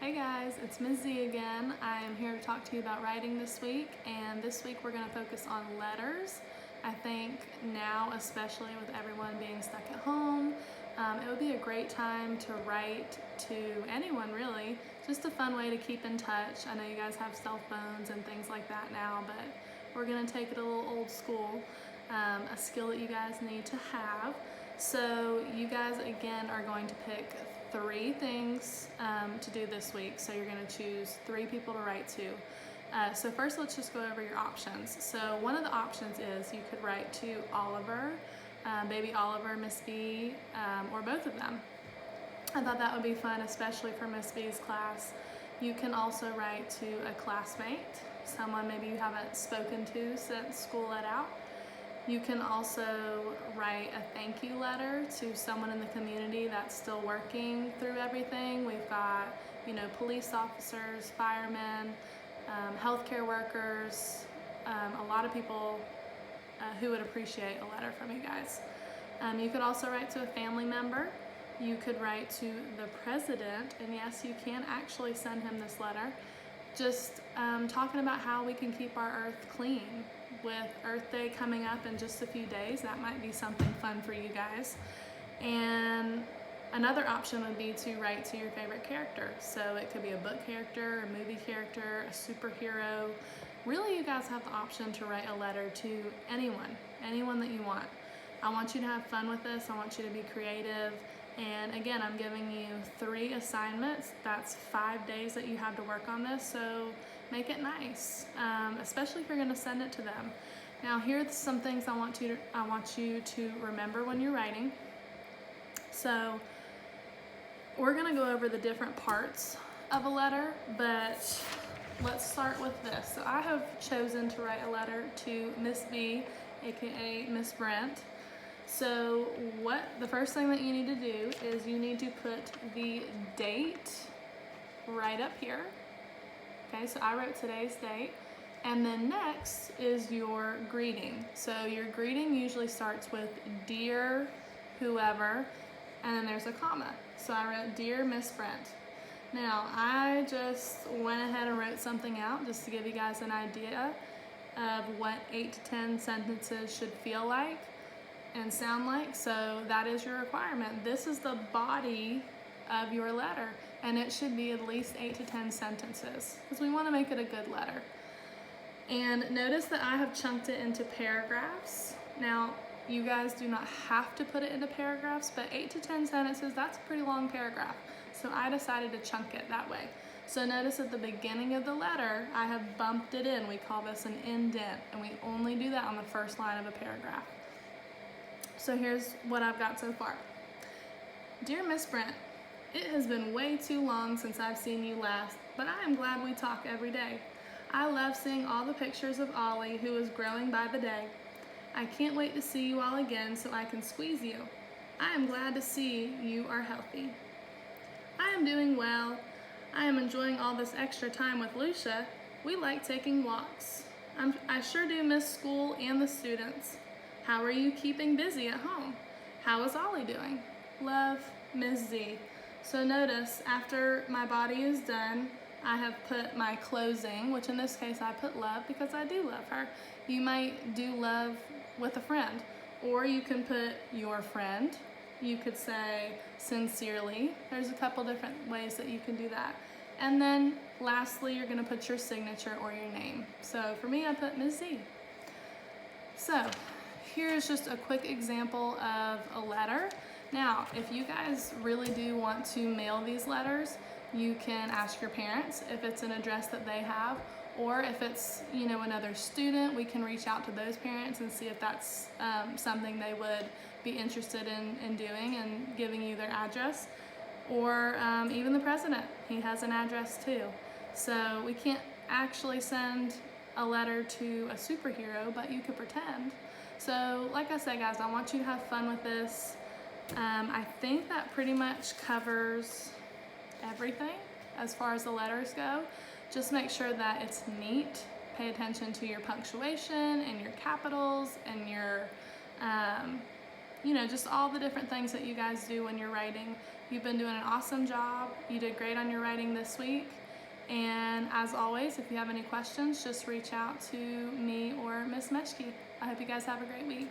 Hey guys, it's Ms. Z again. I am here to talk to you about writing this week, and this week we're going to focus on letters. I think now, especially with everyone being stuck at home, it would be a great time to write to anyone really. Just a fun way to keep in touch. I know you guys have cell phones and things like that now, but we're going to take it a little old school, a skill that you guys need to have. So you guys again are going to pick 3 things to do this week. So you're going to choose 3 people to write to. So first let's just go over your options. So one of the options is you could write to Oliver, baby Oliver, Miss B, or both of them. I thought that would be fun, especially for Miss B's class. You can also write to a classmate, someone maybe you haven't spoken to since school let out. You can also write a thank you letter to someone in the community that's still working through everything. We've got, police officers, firemen, healthcare workers, a lot of people who would appreciate a letter from you guys. You could also write to a family member. You could write to the president, and yes, you can actually send him this letter. Just talking about how we can keep our earth clean. With Earth Day coming up in just a few days, that might be something fun for you guys. And another option would be to write to your favorite character. So it could be a book character, a movie character, a superhero. Really, you guys have the option to write a letter to anyone that you want. I want you to have fun with this. I want you to be creative. And again, I'm giving you 3 assignments. That's 5 days that you have to work on this, so make it nice, especially if you're gonna send it to them. Now, here's some things I want you to remember when you're writing. So we're gonna go over the different parts of a letter, but let's start with this. So I have chosen to write a letter to Miss B, aka Miss Brent. So the first thing that you need to do is you need to put the date right up here. Okay, so I wrote today's date. And then next is your greeting. So your greeting usually starts with dear whoever, and then there's a comma. So I wrote dear Miss Brent. Now I just went ahead and wrote something out just to give you guys an idea of what 8 to 10 sentences should feel like and sound like. So that is your requirement. This is the body of your letter, and it should be at least 8 to 10 sentences because we want to make it a good letter. And notice that I have chunked it into paragraphs. Now you guys do not have to put it into paragraphs, but 8 to 10 sentences, that's a pretty long paragraph. So I decided to chunk it that way. So notice at the beginning of the letter, I have bumped it in. We call this an indent, and we only do that on the first line of a paragraph. So here's what I've got so far. Dear Miss Brent, it has been way too long since I've seen you last, but I am glad we talk every day. I love seeing all the pictures of Ollie, who is growing by the day. I can't wait to see you all again so I can squeeze you. I am glad to see you are healthy. I am doing well. I am enjoying all this extra time with Lucia. We like taking walks. I sure do miss school and the students. How are you keeping busy at home? How is Ollie doing? Love, Ms. Z. So notice, after my body is done, I have put my closing, which in this case I put love because I do love her. You might do love with a friend, or you can put your friend. You could say sincerely. There's a couple different ways that you can do that. And then lastly, you're gonna put your signature or your name. So for me, I put Ms. Z. So here's just a quick example of a letter. Now, if you guys really do want to mail these letters, you can ask your parents if it's an address that they have, or if it's, another student, we can reach out to those parents and see if that's something they would be interested in doing and giving you their address. Or even the president, he has an address too. So we can't actually send a letter to a superhero, but you could pretend. So like I said, guys, I want you to have fun with this. I think that pretty much covers everything as far as the letters go. Just make sure that it's neat. Pay attention to your punctuation and your capitals and your just all the different things that you guys do when you're writing. You've been doing an awesome job. You did great on your writing this week. And as always, if you have any questions, just reach out to me or Miss Meshke. I hope you guys have a great week.